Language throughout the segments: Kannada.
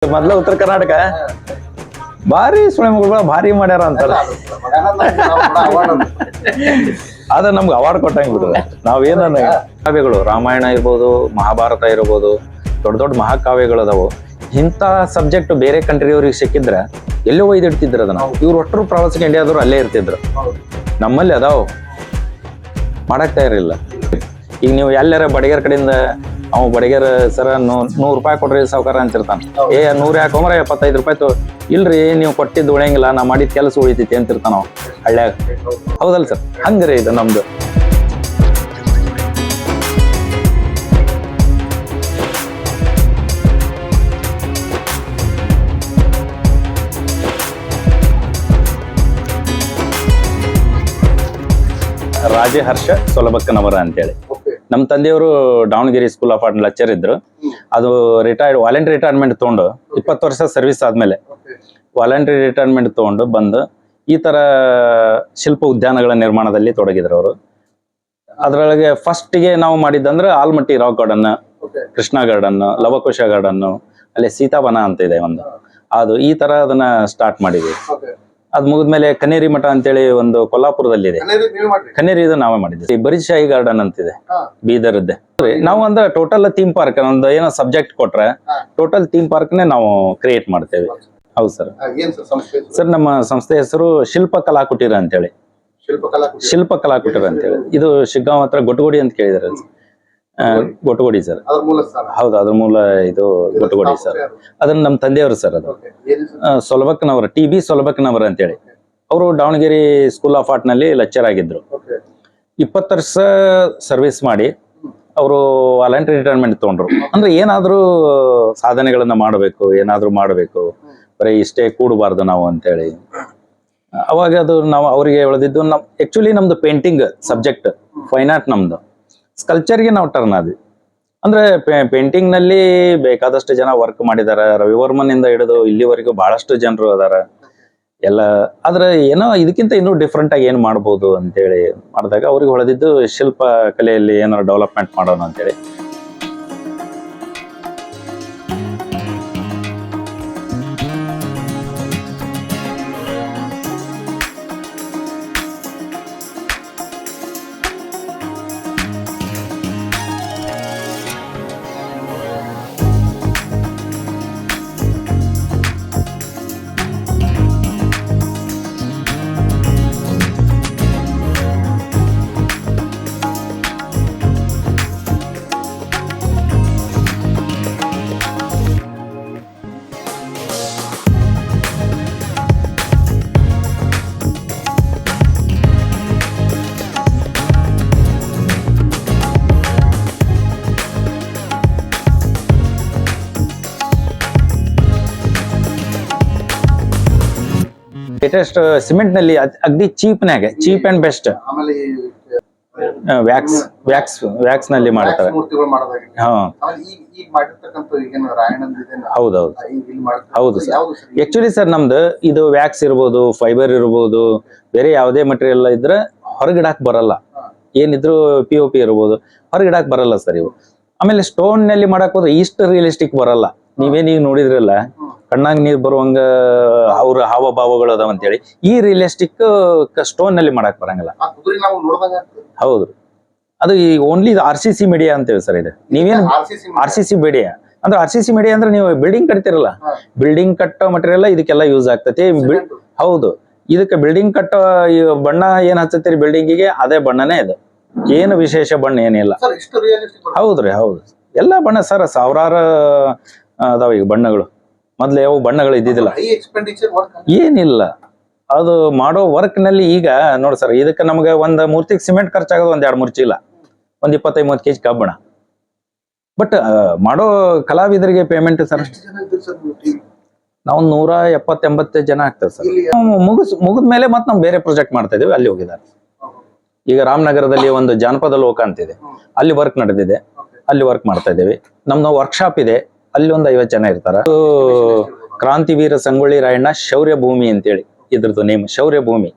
ಮೊದ್ಲ ಉತ್ತರ ಕರ್ನಾಟಕ ಭಾರಿ ಸುಳೆ ಮಗಳು ಭಾರಿ ಮಾಡ್ಯಾರ ಅಂತಾರ. ಅದ ನಮ್ಗೆ ಅವಾರ್ಡ್ ಕೊಟ್ಟಂಗ್ ಬಿಡುತ್ತೆ. ನಾವೇನ ಕಾವ್ಯಗಳು ರಾಮಾಯಣ ಇರ್ಬೋದು, ಮಹಾಭಾರತ ಇರ್ಬೋದು, ದೊಡ್ಡ ದೊಡ್ಡ ಮಹಾಕಾವ್ಯಗಳು ಅದಾವು. ಇಂಥ ಸಬ್ಜೆಕ್ಟ್ ಬೇರೆ ಕಂಟ್ರಿಯವ್ರಿಗೆ ಸಿಕ್ಕಿದ್ರ ಎಲ್ಲೋ ಒಯ್ದಿಡ್ತಿದ್ರು ಅದನ್ನ. ಇವ್ರು ಒಟ್ಟರು ಪ್ರವಾಸಕ್ಕೆ ಇಂಡಿಯಾದವ್ರು ಅಲ್ಲೇ ಇರ್ತಿದ್ರು. ನಮ್ಮಲ್ಲಿ ಅದಾವು ಮಾಡಕ್ ತಯಾರಿಲ್ಲ. ಈಗ ನೀವು ಎಲ್ಲಾರ ಬಡಿಗರ ಕಡೆಯಿಂದ ಅವ್ ಬಡಿಗರ ಸರ 100 ರೂಪಾಯಿ ಕೊಡ್ರಿ ಸಾವುಕಾರ ಅಂತಿರ್ತಾನ. 100 ಯಾಕೊಂಬ್ರ 75 ರೂಪಾಯಿ ಇಲ್ರಿ ನೀವು ಕೊಟ್ಟಿದ್ದು ಉಳಿಯಂಗಿಲ್ಲ, ನಾ ಮಾಡಿದ ಕೆಲಸ ಉಳಿತೈತಿ ಅಂತಿರ್ತಾನ ಅವ್ ಹಳ್ಳ್ಯಾಗ. ಹೌದಲ್ಲ ಸರ್? ಹಂಗ್ರಿ ಇದು ನಮ್ದು. ರಾಜಹರ್ಷ ಸೊಲಬಕ್ಕನವರ ಅಂತೇಳಿ ನಮ್ಮ ತಂದೆಯವರು Davanagere school of art lecture ಇದ್ರು. ಅದು ವಾಲಂಟರಿ ರಿಟೈರ್ಮೆಂಟ್ ತಗೊಂಡು 20 ವರ್ಷ ಸರ್ವಿಸ್ ಆದ್ಮೇಲೆ ವಾಲಂಟರಿ ರಿಟೈರ್ಮೆಂಟ್ ತಗೊಂಡು ಬಂದು ಈ ತರ ಶಿಲ್ಪ ಉದ್ಯಾನಗಳ ನಿರ್ಮಾಣದಲ್ಲಿ ತೊಡಗಿದ್ರು ಅವರು. ಅದರೊಳಗೆ ಫಸ್ಟ್ಗೆ ನಾವು ಮಾಡಿದ್ದಂದ್ರೆ Almatti rock garden, Krishna garden, Lavakusha garden, ಅಲ್ಲಿ ಸೀತಾವನ ಅಂತ ಇದೆ ಒಂದು, ಅದು ಈ ತರ ಅದನ್ನ ಸ್ಟಾರ್ಟ್ ಮಾಡಿದ್ವಿ. ಅದ್ ಮುಗಿದ್ಮೇಲೆ ಕನೇರಿ ಮಠ ಅಂತೇಳಿ ಒಂದು ಕೊಲ್ಲಾಪುರದಲ್ಲಿದೆ. ಕನೇರಿ ಇದು ನಾವೇ ಮಾಡಿದ್ವಿ. ಬರಿಶಾಹಿ ಗಾರ್ಡನ್ ಅಂತಿದೆ ಬೀದರ್ದೆ. ನಾವು ಅಂದ್ರೆ ಟೋಟಲ್ ಥೀಮ್ ಪಾರ್ಕ್ ಒಂದು ಏನೋ ಸಬ್ಜೆಕ್ಟ್ ಕೊಟ್ರೆ ಟೋಟಲ್ ಥೀಮ್ ಪಾರ್ಕ್ ನೇ ನಾವು ಕ್ರಿಯೇಟ್ ಮಾಡ್ತೇವೆ. ಹೌದು ಸರ್. ಸರ್ ನಮ್ಮ ಸಂಸ್ಥೆ ಹೆಸರು ಶಿಲ್ಪ ಕಲಾ ಕುಟೀರ ಅಂತೇಳಿ. ಶಿಲ್ಪ ಕಲಾ ಕುಟೀರ ಅಂತೇಳಿ ಇದು ಶಿಗ್ಗಾಂವ್ ಹತ್ರ ಗೊಟಗೋಡಿ ಅಂತ ಕೇಳಿದಾರೆ. ಗೊಟಗೋಡಿ ಸರ್. ಹೌದು, ಅದ್ರ ಮೂಲ ಇದು ಗೊಟಗೋಡಿ ಸರ್. ಅದನ್ನ ನಮ್ಮ ತಂದೆಯವರು ಸರ್. ಅದು ಸೊಲಬಕ್ಕನವರ TB ಸೊಲಬಕ್ಕನವರ ಅಂತೇಳಿ. ಅವರು ದಾವಣಗೆರೆ ಸ್ಕೂಲ್ ಆಫ್ ಆರ್ಟ್ ನಲ್ಲಿ ಲೆಕ್ಚರ್ ಆಗಿದ್ರು. 20 ವರ್ಷ ಸರ್ವಿಸ್ ಮಾಡಿ ಅವರು ವಾಲಂಟರಿ ರಿಟೈರ್ಮೆಂಟ್ ತಗೊಂಡ್ರು. ಅಂದ್ರೆ ಏನಾದ್ರೂ ಸಾಧನೆಗಳನ್ನ ಮಾಡಬೇಕು, ಏನಾದ್ರೂ ಮಾಡಬೇಕು, ಬರೀ ಇಷ್ಟೇ ಕೂಡಬಾರ್ದು ನಾವು ಅಂತೇಳಿ. ಅವಾಗ ಅದು ನಾವು ಅವರಿಗೆ ಹೇಳಿದ್ದು, ಆಕ್ಚುಲಿ ನಮ್ದು ಪೇಂಟಿಂಗ್ ಸಬ್ಜೆಕ್ಟ್ ಫೈನ್ ಆರ್ಟ್, ನಮ್ದು ಸ್ಕಲ್ಚರ್ಗೆ ನಾವು ಟರ್ನ್ ಆದ್ವಿ. ಅಂದ್ರೆ ಪೇಂಟಿಂಗ್ ನಲ್ಲಿ ಬೇಕಾದಷ್ಟು ಜನ ವರ್ಕ್ ಮಾಡಿದಾರ. ರವಿವರ್ಮನ್ ಇಂದ ಹಿಡಿದು ಇಲ್ಲಿವರೆಗೂ ಬಹಳಷ್ಟು ಜನರು ಅದಾರ ಎಲ್ಲ. ಆದ್ರೆ ಏನೋ ಇದಕ್ಕಿಂತ ಇನ್ನೂ ಡಿಫ್ರೆಂಟ್ ಆಗಿ ಏನ್ ಮಾಡ್ಬೋದು ಅಂತೇಳಿ ಮಾಡಿದಾಗ ಅವ್ರಿಗೆ ಹೊಳೆದಿದ್ದು ಶಿಲ್ಪ ಕಲೆಯಲ್ಲಿ ಏನಾದ್ರು ಡೆವಲಪ್ಮೆಂಟ್ ಮಾಡೋಣ ಅಂತೇಳಿ. ಲೇಟೆಸ್ಟ್ ಸಿಮೆಂಟ್ ನಲ್ಲಿ ಅಗ್ದಿ ಚೀಪ್ ಅಂಡ್ ಬೆಸ್ಟ್ ವ್ಯಾಕ್ಸ್ ನಲ್ಲಿ ಮಾಡ್ತಾರೆ. ಹೌದೌದು ಹೌದು ಸರ್. ಆಕ್ಚುಲಿ ಸರ್ ನಮ್ದು ಇದು ವ್ಯಾಕ್ಸ್ ಇರ್ಬೋದು, ಫೈಬರ್ ಇರ್ಬೋದು, ಬೇರೆ ಯಾವುದೇ ಮಟೀರಿಯಲ್ ಇದ್ರೆ ಹೊರಗಿಡಾಕ್ ಬರಲ್ಲ. ಏನಿದ್ರು POP ಇರ್ಬೋದು, ಹೊರಗಿಡಾಕ್ ಬರಲ್ಲ ಸರ್ ಇವು. ಆಮೇಲೆ ಸ್ಟೋನ್ ನಲ್ಲಿ ಮಾಡಕ್ ಹೋದ್ರೆ ಇಷ್ಟು ರಿಯಲಿಸ್ಟಿಕ್ ಬರಲ್ಲ. ನೀವೇನೀಗ ನೋಡಿದ್ರಲ್ಲ, ಕಣ್ಣಾಗ ನೀರ್ ಬರುವಂಗ ಅವ್ರ ಹಾವಭಾವಗಳು ಅದಾವ ಅಂತೇಳಿ ಈ ರಿಯಲಿಸ್ಟಿಕ್ ಸ್ಟೋನ್ ನಲ್ಲಿ ಮಾಡಕ್ ಬರಂಗಿಲ್ಲ. ಹೌದು, ಅದು ಈ ಓನ್ಲಿ RCC ಮೀಡಿಯಾ ಅಂತೇಳಿ ಸರ್. ಇದು ನೀವೇನು RCC ಮೀಡಿಯಾ ಅಂದ್ರೆ RCC ಮೀಡಿಯಾ ಅಂದ್ರೆ ನೀವು ಬಿಲ್ಡಿಂಗ್ ಕಟ್ತಿರಲ್ಲ, ಬಿಲ್ಡಿಂಗ್ ಕಟ್ಟೋ ಮಟೀರಿಯಲ್ ಇದಕ್ಕೆಲ್ಲ ಯೂಸ್ ಆಗ್ತತಿ. ಹೌದು, ಇದಕ್ಕೆ ಬಿಲ್ಡಿಂಗ್ ಕಟ್ಟೋ ಬಣ್ಣ ಏನ್ ಹಚ್ಚತ್ತೀರಿ ಬಿಲ್ಡಿಂಗಿಗೆ, ಅದೇ ಬಣ್ಣನೇ ಇದು. ಏನು ವಿಶೇಷ ಬಣ್ಣ ಏನಿಲ್ಲ. ಹೌದ್ರಿ, ಹೌದು. ಎಲ್ಲ ಬಣ್ಣ ಸರ್ ಸಾವಿರಾರು ಅದಾವ ಈಗ ಬಣ್ಣಗಳು. ಮೊದ್ಲು ಯಾವ ಬಣ್ಣಗಳು ಇದ್ದಿದ್ದಿಲ್ಲ, ಏನಿಲ್ಲ. ಅದು ಮಾಡೋ ವರ್ಕ್ ನಲ್ಲಿ ಈಗ ನೋಡಿ ಸರ್, ಇದಕ್ಕೆ ನಮ್ಗೆ ಒಂದ್ ಮೂರ್ತಿಗೆ ಸಿಮೆಂಟ್ ಖರ್ಚಾಗೋದು 2-3 ಚೀಲ, 25-30 kg ಕಬ್ಬಣ. ಬಟ್ ಮಾಡೋ ಕಲಾವಿದರಿಗೆ ಪೇಮೆಂಟ್ ಸರ್ ನಾವು 170-80 ಜನ ಆಗ್ತದೆ ಸರ್. ಮುಗಿದ್ಮೇಲೆ ಮತ್ತೆ ನಾವು ಬೇರೆ ಪ್ರಾಜೆಕ್ಟ್ ಮಾಡ್ತಾ ಇದೀವಿ, ಅಲ್ಲಿ ಹೋಗಿದ್ದಾರೆ. ಈಗ ರಾಮನಗರದಲ್ಲಿ ಒಂದು ಜಾನಪದ ಲೋಕ ಅಂತಿದೆ, ಅಲ್ಲಿ ವರ್ಕ್ ನಡೆದಿದೆ, ಅಲ್ಲಿ ವರ್ಕ್ ಮಾಡ್ತಾ ಇದ್ದೀವಿ. ನಮ್ದು ವರ್ಕ್ಶಾಪ್ ಇದೆ, ಅಲ್ಲಿ ಒಂದು 50 ಜನ ಇರ್ತಾರ. ಕ್ರಾಂತಿವೀರ ಸಂಗೊಳ್ಳಿ ರಾಯಣ್ಣ ಶೌರ್ಯ ಭೂಮಿ ಅಂತೇಳಿ ಇದ್ರದ್ದು ನೇಮ್. ಶೌರ್ಯ ಭೂಮಿ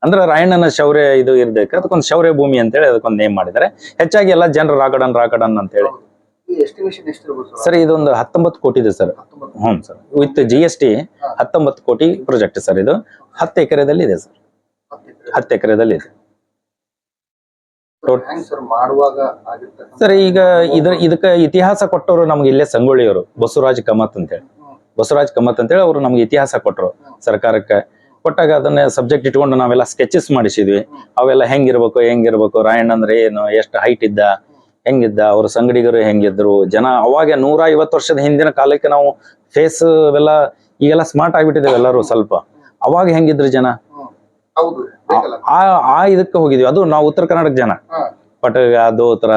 ಅಂದ್ರೆ ರಾಯಣ್ಣನ ಶೌರ್ಯ ಇದು ಇರ್ಬೇಕು, ಅದಕ್ಕೊಂದು ಶೌರ್ಯ ಭೂಮಿ ಅಂತೇಳಿ ಅದಕ್ಕೊಂದು ನೇಮ್ ಮಾಡಿದ್ದಾರೆ. ಹೆಚ್ಚಾಗಿ ಎಲ್ಲ ಜನರು ರಾಕಡನ್ ಅಂತೇಳಿ ಎಸ್ಟಿಮೇಷನ್ ಎಷ್ಟಿರ್ಬೋದು ಸರ್ ಇದೊಂದು 19 ಕೋಟಿ ಇದೆ ಸರ್. ಹ್ಞೂ ಸರ್, ವಿತ್ GST 19 ಕೋಟಿ ಪ್ರಾಜೆಕ್ಟ್ ಸರ್. ಇದು 10 ಎಕರೆದಲ್ಲಿ ಇದೆ ಸರ್. 10 ಎಕರೆದಲ್ಲಿ ಇದೆ ಸರ್. ಮಾಡುವಾಗ ಸರ್ ಈಗ ಇದಕ್ಕೆ ಇತಿಹಾಸ ಕೊಟ್ಟವರು ನಮ್ಗೆ ಇಲ್ಲೇ ಸಂಗೊಳ್ಳಿಯವರು, ಬಸವರಾಜ್ ಕಮತ್ ಅಂತೇಳಿ. ಬಸವರಾಜ್ ಕಮತ್ ಅಂತೇಳಿ ಅವರು ನಮ್ಗೆ ಇತಿಹಾಸ ಕೊಟ್ಟರು ಸರ್ಕಾರಕ್ಕೆ. ಕೊಟ್ಟಾಗ ಅದನ್ನ ಸಬ್ಜೆಕ್ಟ್ ಇಟ್ಕೊಂಡು ನಾವೆಲ್ಲ ಸ್ಕೆಚಸ್ ಮಾಡಿಸಿದ್ವಿ. ಅವೆಲ್ಲ ಹೆಂಗಿರ್ಬೇಕು, ರಾಯಣ್ಣ ಅಂದ್ರೆ ಏನು, ಎಷ್ಟು ಹೈಟ್ ಇದ್ದ, ಹೆಂಗಿದ್ದ, ಅವ್ರ ಸಂಗಡಿಗರು ಹೆಂಗಿದ್ರು, ಜನ ಅವಾಗ 150 ವರ್ಷದ ಹಿಂದಿನ ಕಾಲಕ್ಕೆ ನಾವು ಫೇಸ್ ಎಲ್ಲ ಈಗೆಲ್ಲ ಸ್ಮಾರ್ಟ್ ಆಗ್ಬಿಟ್ಟಿದ್ದೇವೆ ಎಲ್ಲರೂ ಸ್ವಲ್ಪ. ಅವಾಗ ಹೆಂಗಿದ್ರು ಜನ, ಆ ಇದಕ್ಕೆ ಹೋಗಿದ್ವಿ. ಅದು ನಾವು ಉತ್ತರ ಕರ್ನಾಟಕ ಜನ, ಪಟಗ ದೋತ್ರ,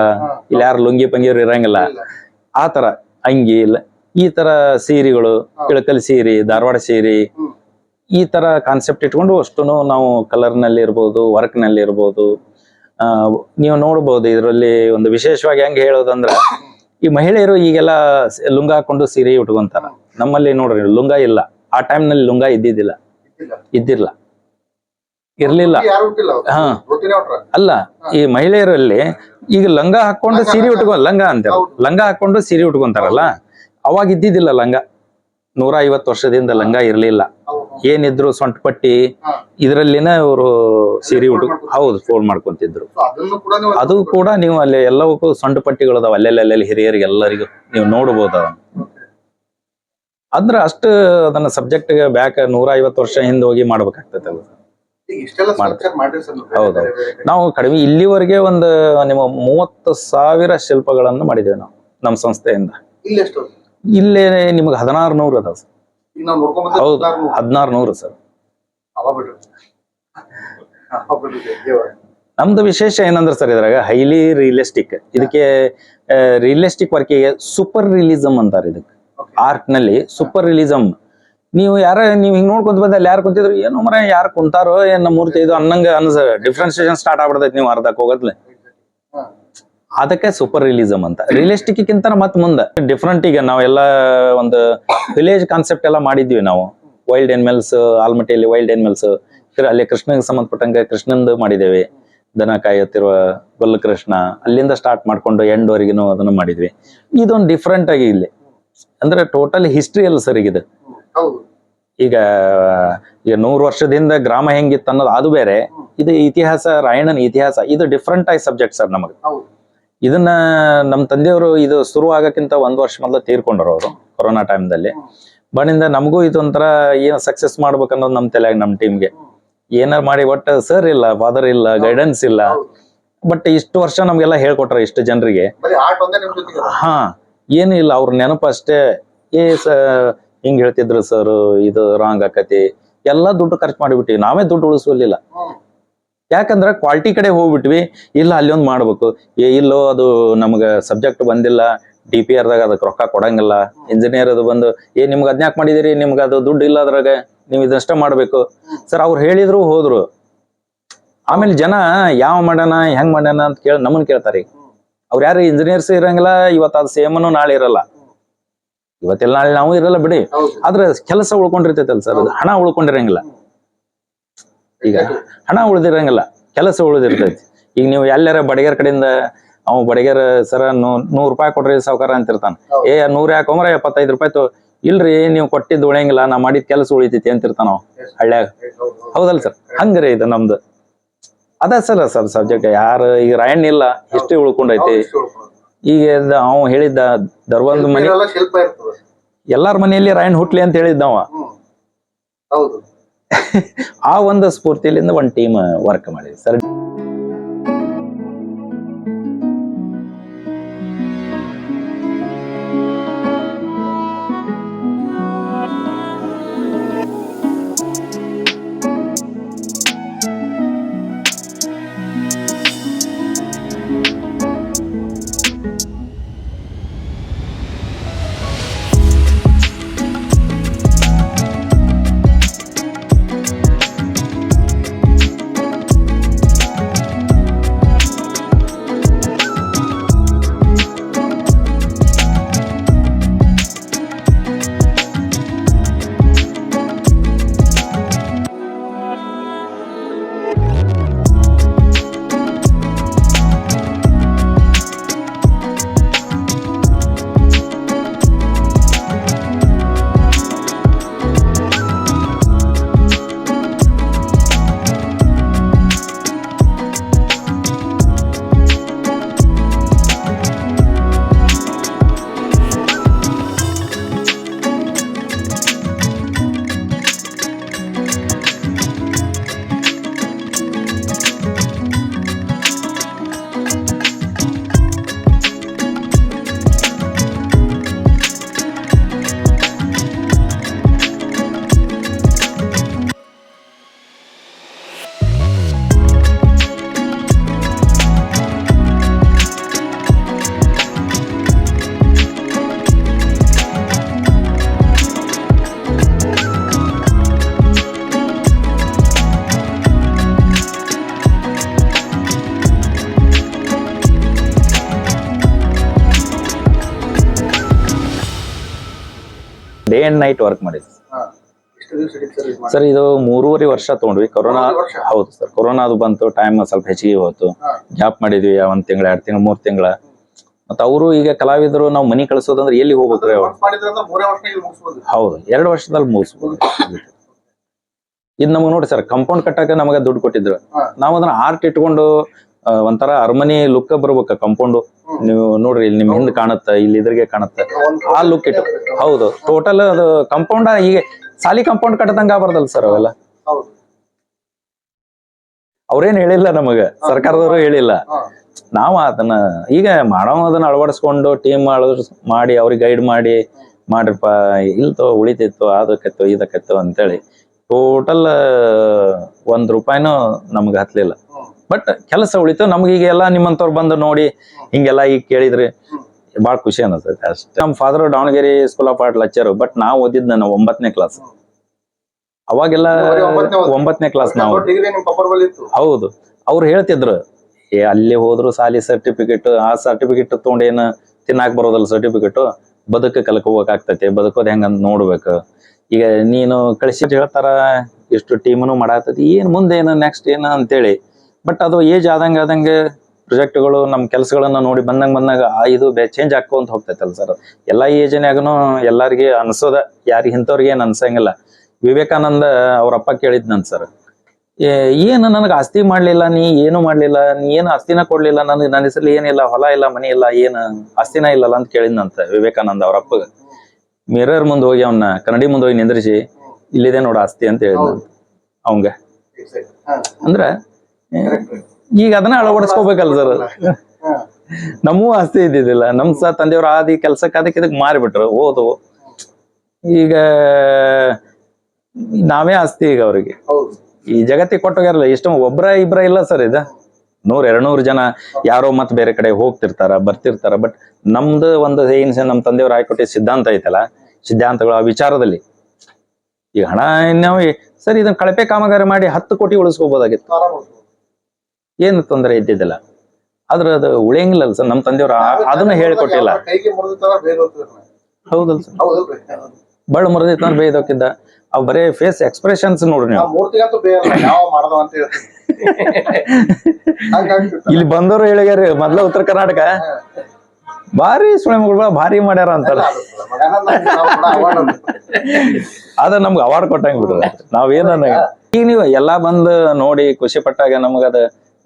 ಇಲ್ಲಿ ಯಾರು ಲುಂಗಿ ಪಂಗಿಯವ್ರು ಇರಂಗಿಲ್ಲ, ಆ ತರ ಅಂಗಿ ಇಲ್ಲ, ಈ ತರ ಸೀರೆಗಳು, ಇಳಕಲ್ ಸೀರೆ, ಧಾರವಾಡ ಸೀರೆ, ಈ ತರ ಕಾನ್ಸೆಪ್ಟ್ ಇಟ್ಕೊಂಡು ಅಷ್ಟು ನಾವು ಕಲರ್ ನಲ್ಲಿ ಇರ್ಬೋದು, ವರ್ಕ್ ನಲ್ಲಿ ಇರ್ಬೋದು. ನೀವು ನೋಡ್ಬೋದು ಇದರಲ್ಲಿ ಒಂದು ವಿಶೇಷವಾಗಿ ಹೆಂಗ್ ಹೇಳೋದಂದ್ರ, ಈ ಮಹಿಳೆಯರು ಈಗೆಲ್ಲ ಲುಂಗ ಹಾಕೊಂಡು ಸೀರೆ ಉಟ್ಕೊಂತಾರ. ನಮ್ಮಲ್ಲಿ ನೋಡ್ರಿ ಲುಂಗ ಇಲ್ಲ, ಆ ಟೈಮ್ ನಲ್ಲಿ ಲುಂಗ ಇದ್ದಿಲ್ಲ, ಇರ್ಲಿಲ್ಲ. ಹಾ ಅಲ್ಲ, ಈ ಮಹಿಳೆಯರಲ್ಲಿ ಈಗ ಲಂಗ ಹಾಕೊಂಡು ಸೀರೆ ಲಂಗ ಹಾಕೊಂಡು ಸೀರೆ ಉಟ್ಕೊಂತಾರಲ್ಲ, ಅವಾಗ ಇದ್ದಿದ್ದಿಲ್ಲ ಲಂಗ. 150 ವರ್ಷದಿಂದ ಲಂಗ ಇರ್ಲಿಲ್ಲ. ಏನಿದ್ರು ಸೊಂಟ ಪಟ್ಟಿ ಇದ್ರಲ್ಲಿನ ಅವರು ಸೀರೆ ಹೌದು ಫೋಲ್ಡ್ ಮಾಡ್ಕೊಂತಿದ್ರು. ಅದು ಕೂಡ ನೀವು ಅಲ್ಲಿ ಎಲ್ಲವಕ್ಕೂ ಸೊಂಟ ಪಟ್ಟಿಗಳದಾವ ಅಲ್ಲೆಲ್ಲಿ ಹಿರಿಯರಿಗೆ ಎಲ್ಲರಿಗೂ ನೀವು ನೋಡ್ಬೋದು ಅದನ್ನ. ಅಂದ್ರೆ ಅಷ್ಟು ಅದನ್ನ ಸಬ್ಜೆಕ್ಟ್ ಬ್ಯಾಕ್ 150 ವರ್ಷ ಹಿಂದೆ ಹೋಗಿ ಮಾಡ್ಬೇಕಾಗ್ತದೆ. ಹೌದು, ನಾವು ಕಡಿಮೆ ಇಲ್ಲಿವರೆಗೆ ಒಂದು ನಿಮ್ಮ 30,000 ಶಿಲ್ಪಗಳನ್ನು ಮಾಡಿದ್ದೇವೆ ನಾವು ನಮ್ಮ ಸಂಸ್ಥೆಯಿಂದ. ಇಲ್ಲೇ ನಿಮ್ಗೆ 1600 ಅದಾವ ಸರ್. ಹೌದು, 1600 ಸರ್. ನಮ್ದು ವಿಶೇಷ ಏನಂದ್ರೆ ಸರ್, ಇದ್ರಾಗ ಹೈಲಿ ರಿಯಲಿಸ್ಟಿಕ್, ಇದಕ್ಕೆ ರಿಯಲಿಸ್ಟಿಕ್ ವರ್ಕಿಗೆ ಸೂಪರ್ ರಿಯಲಿಸಮ್ ಅಂತಾರೆ. ಇದಕ್ಕೆ ಆರ್ಟ್ ನಲ್ಲಿ ಸೂಪರ್ ರಿಯಲಿಸಮ್. ನೀವು ಹಿಂಗ್ ನೋಡ್ಕೊಂತ ಬಂದ ಅಲ್ಲಿ ಯಾರು ಕುಂತಿದ್ರು, ಏನೋ ಮರ ಯಾರು ಕುಂತಾರೋ ಏನ್ ಮೂರ್ತಿ ಇದು ಅನ್ನಂಗ ಡಿಫ್ರೆನ್ಸಿಯೇಷನ್ ಸ್ಟಾರ್ಟ್ ಆಗ್ಬಿಡ್ತೈತಿ ನೀವು ಅರ್ಧಕ್ಕೆ ಹೋಗತ್ಲೆ. ಅದಕ್ಕೆ ಸೂಪರ್ ರಿಯಲಿಸಮ್ ಅಂತ. ರಿಯಲಿಸ್ಟಿಕ್ಕಿಂತ ಮತ್ ಮುಂದೆ ಡಿಫ್ರೆಂಟ್. ಈಗ ನಾವೆಲ್ಲ ಒಂದು ವಿಲೇಜ್ ಕಾನ್ಸೆಪ್ಟ್ ಎಲ್ಲ ಮಾಡಿದ್ವಿ ನಾವು. ವೈಲ್ಡ್ ಎನಿಮಲ್ಸ್, ಆಲ್ಮಟ್ಟಿಯಲ್ಲಿ ವೈಲ್ಡ್ ಎನಿಮಲ್ಸ್, ಅಲ್ಲಿ ಕೃಷ್ಣಗೆ ಸಂಬಂಧಪಟ್ಟಂಗೆ ಕೃಷ್ಣಂದು ಮಾಡಿದ್ದೇವೆ. ದನ ಕಾಯುತ್ತಿರುವ ಗೊಲ್ಲ ಕೃಷ್ಣ, ಅಲ್ಲಿಂದ ಸ್ಟಾರ್ಟ್ ಮಾಡ್ಕೊಂಡು ಎಂಡ್ ವರೆಗಿನೂ ಅದನ್ನು ಮಾಡಿದ್ವಿ. ಇದೊಂದು ಡಿಫ್ರೆಂಟ್ ಆಗಿ ಇಲ್ಲಿ ಅಂದ್ರೆ ಟೋಟಲ್ ಹಿಸ್ಟ್ರಿ ಅಲ್ಲ ಸರ್ ಇದು. ಈಗ 100 ವರ್ಷದಿಂದ ಗ್ರಾಮ ಹೆಂಗಿತ್ತು ಅನ್ನೋದು ಅದು ಬೇರೆ, ಇದು ಇತಿಹಾಸ, ರಾಯಣ್ಣನ ಇತಿಹಾಸ, ಇದು ಡಿಫ್ರೆಂಟ್ ಆಗಿ ಸಬ್ಜೆಕ್ಟ್ ಸರ್ ನಮಗೆ. ಇದನ್ನ ನಮ್ಮ ತಂದೆಯವರು ಇದು ಶುರು ಆಗಕ್ಕಿಂತ 1 ವರ್ಷ ಮೊದಲು ತೀರ್ಕೊಂಡ್ರು ಅವರು ಕೊರೋನಾ ಟೈಮ್ದಲ್ಲಿ. ಬನ್ನಿಂದ ನಮಗೂ ಇದೊಂಥರ ಏನು ಸಕ್ಸಸ್ ಮಾಡ್ಬೇಕನ್ನೋದು ನಮ್ಮ ತಲೆಯಾಗ, ನಮ್ಮ ಟೀಮ್ಗೆ ಏನಾರು ಮಾಡಿ. ಒಟ್ಟು ಸರ್ ಇಲ್ಲ, ಫಾದರ್ ಇಲ್ಲ, ಗೈಡೆನ್ಸ್ ಇಲ್ಲ. ಬಟ್ ಇಷ್ಟು ವರ್ಷ ನಮ್ಗೆಲ್ಲ ಹೇಳ್ಕೊಟ್ರ ಇಷ್ಟು ಜನರಿಗೆ. ಹಾ, ಏನು ಇಲ್ಲ, ಅವ್ರ ನೆನಪು ಅಷ್ಟೇ. ಹಿಂಗ್ ಹೇಳ್ತಿದ್ರು ಸರ್, ಇದು ರಾಂಗ್ ಆಕತಿ, ಎಲ್ಲಾ ದುಡ್ಡು ಖರ್ಚು ಮಾಡಿಬಿಟ್ವಿ. ನಾವೇ ದುಡ್ಡು ಉಳಿಸಲಿಲ್ಲ. ಯಾಕಂದ್ರೆ ಕ್ವಾಲಿಟಿ ಕಡೆ ಹೋಗ್ಬಿಟ್ವಿ. ಇಲ್ಲ ಅಲ್ಲಿ ಒಂದು ಮಾಡ್ಬೇಕು, ಇಲ್ಲೋ ಅದು ನಮ್ಗೆ ಸಬ್ಜೆಕ್ಟ್ ಬಂದಿಲ್ಲ, DPR ದಾಗ ಅದಕ್ಕೆ ರೊಕ್ಕ ಕೊಡಂಗಿಲ್ಲ. ಇಂಜಿನಿಯರ್ ಅದು ಬಂದು ನಿಮ್ಗೆ ಅದ್ನ್ಯಾಕ್ ಮಾಡಿದಿರಿ, ನಿಮ್ಗೆ ಅದು ದುಡ್ಡು ಇಲ್ಲ ಅದ್ರಾಗ, ನೀವು ಇದಷ್ಟ ಮಾಡ್ಬೇಕು ಸರ್. ಅವ್ರು ಹೇಳಿದ್ರು ಹೋದ್ರು. ಆಮೇಲೆ ಜನ ಯಾವ ಮಾಡ್ಯಾನ ಹೆಂಗ್ ಮಾಡ್ಯಾನ ಅಂತ ನಮ್ಮನ್ ಕೇಳ್ತಾರೆ. ಅವ್ರು ಯಾರು ಇಂಜಿನಿಯರ್ಸ್ ಇರಂಗಿಲ್ಲ. ಇವತ್ತು ಅದು ಸೇಮನು ನಾಳೆ ಇರಲ್ಲ, ಇವತ್ತೆಲ್ಲ ನಾಳೆ ನಾವು ಇರಲ್ಲ ಬಿಡಿ. ಆದ್ರೆ ಕೆಲಸ ಉಳ್ಕೊಂಡಿರ್ತೈತಲ್ಲ ಸರ್, ಅದು ಹಣ ಉಳ್ಕೊಂಡಿರಂಗಿಲ್ಲ. ಈಗ ಹಣ ಉಳ್ದಿರಂಗಿಲ್ಲ, ಕೆಲಸ ಉಳಿದಿರ್ತೈತಿ. ಈಗ ನೀವು ಎಲ್ಲಾರ ಬಡಗೇರ್ ಕಡೆಯಿಂದ ಅವ್ ಬಡಗೇರ್ ಸರ 100 ರೂಪಾಯಿ ಕೊಡ್ರಿ ಸಾವ್ಕಾರ ಅಂತಿರ್ತಾನ. 100 ಯಾಕೊಂಬ್ರ 75 ರೂಪಾಯಿ ಇಲ್ರಿ, ನೀವು ಕೊಟ್ಟಿದ್ದು ಉಳಿಯಂಗಿಲ್ಲ, ನಾ ಮಾಡಿದ ಕೆಲಸ ಉಳಿತೈತಿ ಅಂತಿರ್ತಾನ ಅವ್ ಹಳ್ಳ್ಯಾಗ. ಹೌದಲ್ಲ ಸರ್, ಹಂಗ್ರಿ ಇದು ನಮ್ದು. ಅದ ಸರ್ ಸಬ್ಜೆಕ್ಟ್. ಯಾರು ಈಗ ರಾಯಣ್ಣ ಇಲ್ಲ, ಹಿಸ್ಟ್ರಿ ಉಳ್ಕೊಂಡೈತಿ. ಈಗ ಅವ್ ಹೇಳಿದ್ದ ದರ್ಬಂದ್ ಮನೆ, ಎಲ್ಲಾರ ಮನೆಯಲ್ಲಿ ರಾಯಣ್ಣ ಹುಟ್ಲಿ ಅಂತ ಹೇಳಿದ್ದವ. ಆ ಒಂದು ಸ್ಫೂರ್ತಿಲಿಂದ ಒಂದು ಟೀಮ್ ವರ್ಕ್ ಮಾಡಿದ್ವಿ sir. Day and night work ಮಾಡಿದ್ವಿ ಎಷ್ಟು ದಿವಸ ಹಿಡಿತು ಸರ್ ಇದು ಮಾಡಿ? ಸರ್. ಇದು 3.5 ವರ್ಷ ತಗೊಂಡ್ವಿ. ಕೊರೋನಾ, 3.5 ವರ್ಷ? ಹೌದು ಸರ್, ಕೊರೋನಾ ಅದು ಬಂತು, ಟೈಮ್ ಸ್ವಲ್ಪ ಹೆಚ್ಚಿಗೆ ಹೋಯ್ತು, ಹಾ. ಗ್ಯಾಪ್ ಮಾಡಿದ್ವಿ 1 ತಿಂಗಳ 2 ತಿಂಗಳ 3 ತಿಂಗಳ. ಮತ್ತೆ ಅವರು ಈಗ ಕಲಾವಿದರು ನಾವು ಮನಿ ಕಳಿಸೋದಂದ್ರೆ ಎಲ್ಲಿ ಹೋಗ್ಬೇಕ್ರಿ ಅವ್ರು? ವರ್ಕ್ ಮಾಡಿದ್ರಂದ್ರೆ 3 ವರ್ಷನಾಗ ಇದು ಮುಗಿಸ್ಬೋದು. ಹೌದು, 2 ವರ್ಷದಲ್ಲಿ ಮುಗಿಸ್ಬೋದು. ಇದು ನಮಗೆ ನೋಡಿ ಸರ್, ಕಂಪೌಂಡ್ ಕಟ್ಟಕ್ಕೆ ನಮಗೆ ದುಡ್ಡು ಕೊಟ್ಟಿದ್ರು. ಹಾ. ನಾವ್ ಅದನ್ನ ಆರ್ಟ್ ಇಟ್ಕೊಂಡು ಒಂಥರ ಅರಮನಿ ಲುಕ್ ಬರ್ಬೇಕ ಕಂಪೌಂಡ್. ನೀವು ನೋಡ್ರಿ, ಇಲ್ಲಿ ನಿಮ್ ಹಿಂದ್ ಕಾಣುತ್ತ, ಇಲ್ಲಿ ಇದ್ರಿಗೆ ಕಾಣುತ್ತೆ, ಆ ಲುಕ್ ಇಟ್ಟು. ಹೌದು, ಟೋಟಲ್ ಅದು ಕಂಪೌಂಡ್ ಈಗ ಸಾಲಿ ಕಂಪೌಂಡ್ ಕಟ್ಟದಂಗ ಬರ್ತಲ್ಲ ಸರ್ ಅವೆಲ್ಲ. ಹೌದು. ಅವ್ರೇನ್ ಹೇಳಿಲ್ಲ ನಮಗ, ಸರ್ಕಾರದವರು ಹೇಳಿಲ್ಲ. ಹಾ. ನಾವು ಅದನ್ನ ಈಗ ಅದನ್ನ ಅಳವಡಿಸ್ಕೊಂಡು ಟೀಮ್ ಮಾಡಿ ಅವ್ರಿಗೆ ಗೈಡ್ ಮಾಡ್ರಿಪ್ಪ, ಇಲ್ತೋ ಉಳಿತಿತ್ತು, ಅದಕ್ಕೆತ್ತು ಇದಕ್ಕೆತ್ತು ಅಂತೇಳಿ ಟೋಟಲ್ 1 ರೂಪಾಯಿನೂ ನಮ್ಗೆ ಹತ್ಲಿಲ್ಲ. ಬಟ್ ಕೆಲಸ ಉಳಿತು ನಮ್ಗೆ. ಈಗ ಎಲ್ಲ ನಿಮ್ಮಂತವ್ರು ಬಂದು ನೋಡಿ ಹಿಂಗೆಲ್ಲ ಈಗ ಕೇಳಿದ್ರಿ ಬಾಳ ಖುಷಿ ಅನಿಸ್ತೈತೆ ಅಷ್ಟೇ. ನಮ್ಮ father Davanagere school of art lecture, but ನಾವು ಓದಿದ್ ನಾನು 9ನೇ ಕ್ಲಾಸ್. ಅವಾಗೆಲ್ಲ 9ನೇ ಕ್ಲಾಸ್ ನಾವು. ಡಿಗ್ರಿ ನಿಮ್ ಪಪ್ಪರ್ ಬಳಿ ಇತ್ತು? ಹೌದು, ಅವ್ರು ಹೇಳ್ತಿದ್ರು, ಅಲ್ಲಿ ಹೋದ್ರು ಸಾಲಿ ಸರ್ಟಿಫಿಕೇಟ್, ಆ ಸರ್ಟಿಫಿಕೇಟ್ ತಗೊಂಡು ಏನ ತಿನ್ನಾಕ್ ಬರೋದಲ್ಲ, ಸರ್ಟಿಫಿಕೇಟ್ ಬದುಕ ಕಲ್ಕೋಬೇಕಾಗ್ತೈತಿ, ಬದುಕೋದ್ ಹೆಂಗಂತ ನೋಡ್ಬೇಕು. ಈಗ ನೀನು ಕಳಿಸಿದ್ ಹೇಳ್ತಾರ, ಇಷ್ಟು ಟೀಮನು ಮಾಡಾತೈತಿ, ಏನ್ ಮುಂದೆ ಏನು ನೆಕ್ಸ್ಟ್ ಏನು ಅಂತೇಳಿ. ಬಟ್ ಅದು ಏಜ್ ಆದಂಗೆ ಪ್ರೊಜೆಕ್ಟ್ಗಳು ನಮ್ಮ ಕೆಲಸಗಳನ್ನ ನೋಡಿ ಬಂದಾಗ ಇದು ಚೇಂಜ್ ಆಕ್ಕೊಂತ ಹೋಗ್ತೈತಲ್ಲ ಸರ್. ಎಲ್ಲಾ ಏಜ್ನ್ಯಾಗನು ಎಲ್ಲಾರ್ಗಿ ಅನ್ಸೋದ, ಯಾರಿಗೆ ಇಂಥವ್ರಿಗೆ ಏನ್ ಅನ್ಸಂಗಿಲ್ಲ. ವಿವೇಕಾನಂದ ಅವ್ರಪ್ಪ ಕೇಳಿದ್ನಂತ ಸರ್, ಏನು ನನಗೆ ಆಸ್ತಿ ಮಾಡ್ಲಿಲ್ಲ, ನೀ ಏನು ಮಾಡ್ಲಿಲ್ಲ, ನೀ ಏನು ಆಸ್ತಿನ ಕೊಡ್ಲಿಲ್ಲ, ನನ್ನ ಹೆಸರಲ್ಲಿ ಏನಿಲ್ಲ, ಹೊಲ ಇಲ್ಲ, ಮನಿ ಇಲ್ಲ, ಏನು ಆಸ್ತಿನ ಇಲ್ಲಲ್ಲ ಅಂತ ಕೇಳಿದ್ನಂತ ವಿವೇಕಾನಂದ ಅವ್ರ ಅಪ್ಪಗ. ಮಿರರ್ ಮುಂದೆ ಹೋಗಿ ಅವನ್ನ ಕನ್ನಡಿ ಮುಂದೆ ಹೋಗಿ ನಿಂದ್ರಿಸಿ, ಇಲ್ಲಿದೆ ನೋಡ ಆಸ್ತಿ ಅಂತ ಹೇಳಿದ್ನಂತ ಅವಂಗ. ಅಂದ್ರ ಈಗ ಅದನ್ನ ಅಳವಡಿಸ್ಕೋಬೇಕಲ್ಲ ಸರ್. ನಮ್ಮೂ ಆಸ್ತಿ ಇದ್ದಿದ್ದಿಲ್ಲ, ನಮ್ ತಂದೆಯವ್ರ ಆದಿ ಕೆಲ್ಸಕ್ಕೆ ಇದಕ್ ಮಾರಿಬಿಟ್ರು, ಓದು. ಈಗ ನಾವೇ ಆಸ್ತಿ ಈಗ ಅವ್ರಿಗೆ. ಈ ಜಗತ್ತಿಗೆ ಕೊಟ್ಟೋಗ್ಯಾರಲ್ಲ, ಎಷ್ಟು ಒಬ್ರ ಇಬ್ರ ಇಲ್ಲ ಸರ್. ಇದ 100-200 ಜನ ಯಾರೋ ಮತ್ ಬೇರೆ ಕಡೆ ಹೋಗ್ತಿರ್ತಾರ, ಬರ್ತಿರ್ತಾರ. ಬಟ್ ನಮ್ದು ಒಂದು ಏನ್ ನಮ್ ತಂದೆಯವ್ರು ಹಾಕೊಟ್ಟಿದ್ದ ಸಿದ್ಧಾಂತ ಐತಲ್ಲ, ಸಿದ್ಧಾಂತಗಳು ಆ ವಿಚಾರದಲ್ಲಿ ಈಗ ಹಣ ನಾವು ಸರ್ ಇದನ್ನ ಕಳಪೆ ಕಾಮಗಾರಿ ಮಾಡಿ 10 ಕೋಟಿ ಉಳಿಸ್ಕೋಬಹುದಾಗಿತ್ತು, ಏನು ತೊಂದರೆ ಇದ್ದಿದ್ದಿಲ್ಲ. ಆದ್ರ ಅದು ಉಳಿಯಂಗಿಲ್ಲ ಸರ್. ನಮ್ ತಂದೆಯವ್ರು ಅದನ್ನ ಹೇಳಿಕೊಟ್ಟಿಲ್ಲ. ಹೌದಲ್ ಸರ್, ಬಳ್ಳ ಮುರಿದಿತ್ತು ಬೇಯ್ದೋಕಿದ್ದ. ಅವ್ ಬರೇ ಫೇಸ್ ಎಕ್ಸ್ಪ್ರೆಷನ್ಸ್ ನೋಡ್ರಿ ನೀವು. ಇಲ್ಲಿ ಬಂದವರು ಹೇಳಿಗ್ಯಾರ, ಮೊದ್ಲ ಉತ್ತರ ಕರ್ನಾಟಕ ಭಾರಿ ಸುಳ್ಳು ಭಾರಿ ಮಾಡ್ಯಾರ ಅಂತಾರ. ಅದ ನಮ್ಗೆ ಅವಾರ್ಡ್ ಕೊಟ್ಟಂಗ್ ಬಿಡ್ರಿ. ನಾವೇನ ಈಗ ನೀವು ಎಲ್ಲಾ ಬಂದ್ ನೋಡಿ ಖುಷಿ ಪಟ್ಟಾಗ ನಮಗದ